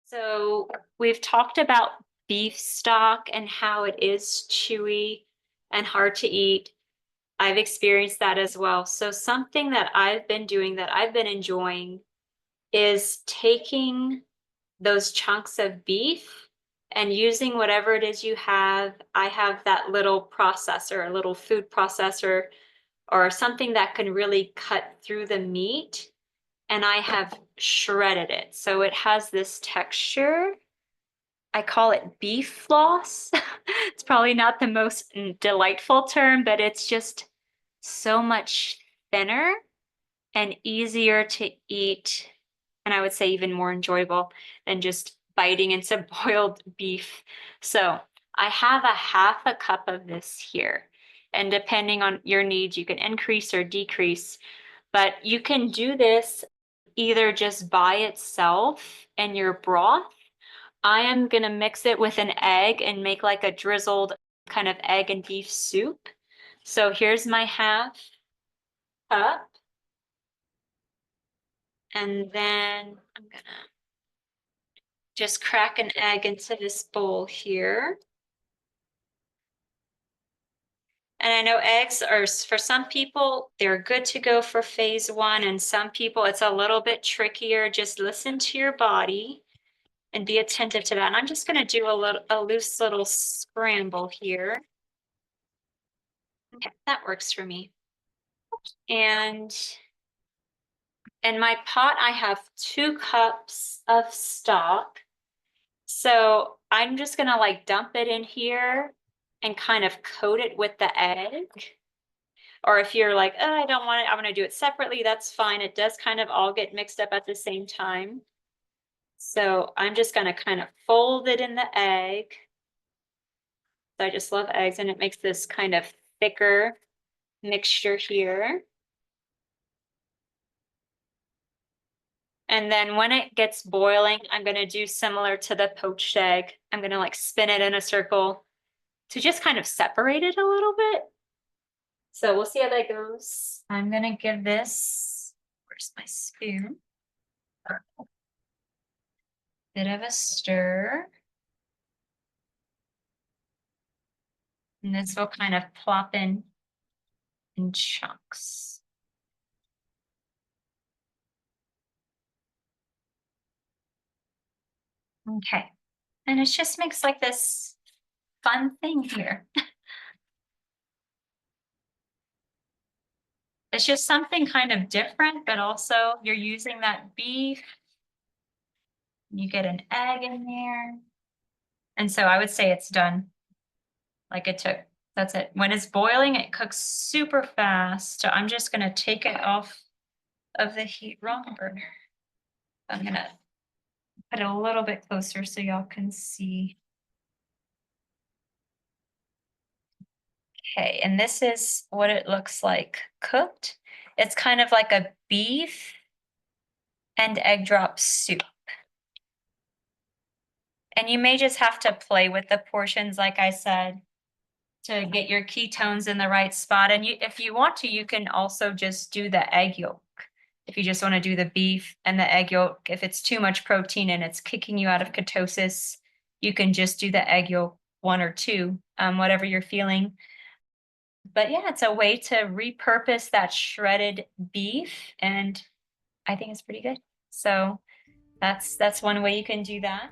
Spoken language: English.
So we've talked about beef stock and how it is chewy and hard to eat. I've experienced that as well. So something that I've been doing that I've been enjoying is taking those chunks of beef and using whatever it is you have. I have that little processor, a little food processor, or something that can really cut through the meat, and I have shredded it. So it has this texture. I call it beef floss. It's probably not the most delightful term, but it's just so much thinner and easier to eat. And I would say even more enjoyable than just biting into boiled beef. So I have a half a cup of this here. And depending on your needs, you can increase or decrease. But you can do this either just by itself in your broth. I am gonna mix it with an egg and make like a drizzled kind of egg and beef soup. So here's my half cup. And then I'm gonna just crack an egg into this bowl here. And I know eggs are, for some people, they're good to go for phase one, and some people it's a little bit trickier. Just listen to your body and be attentive to that. And I'm just gonna do a loose little scramble here. Okay, that works for me. And in my pot, I have 2 cups of stock. So I'm just gonna like dump it in here and kind of coat it with the egg. Or if you're like, oh, I don't want it, I want to do it separately, that's fine. It does kind of all get mixed up at the same time. So I'm just gonna kind of fold it in the egg. So I just love eggs, and it makes this kind of thicker mixture here. And then when it gets boiling, I'm gonna do similar to the poached egg. I'm gonna like spin it in a circle to just kind of separate it a little bit. So we'll see how that goes. I'm gonna give this, where's my spoon? Bit of a stir. And this will kind of plop in chunks. Okay. And it just makes like this fun thing here. It's just something kind of different, but also you're using that beef. You get an egg in there. And so I would say it's done. Like it took, that's it. When it's boiling, it cooks super fast. So I'm just gonna take it off of the heat. Wrong burner. I'm gonna put it a little bit closer so y'all can see. Okay, and this is what it looks like cooked. It's kind of like a beef and egg drop soup. And you may just have to play with the portions, like I said, to get your ketones in the right spot. And if you want to, you can also just do the egg yolk. If you just want to do the beef and the egg yolk, if it's too much protein and it's kicking you out of ketosis, you can just do the egg yolk 1 or 2, whatever you're feeling. But yeah, it's a way to repurpose that shredded beef, and I think it's pretty good. So that's one way you can do that.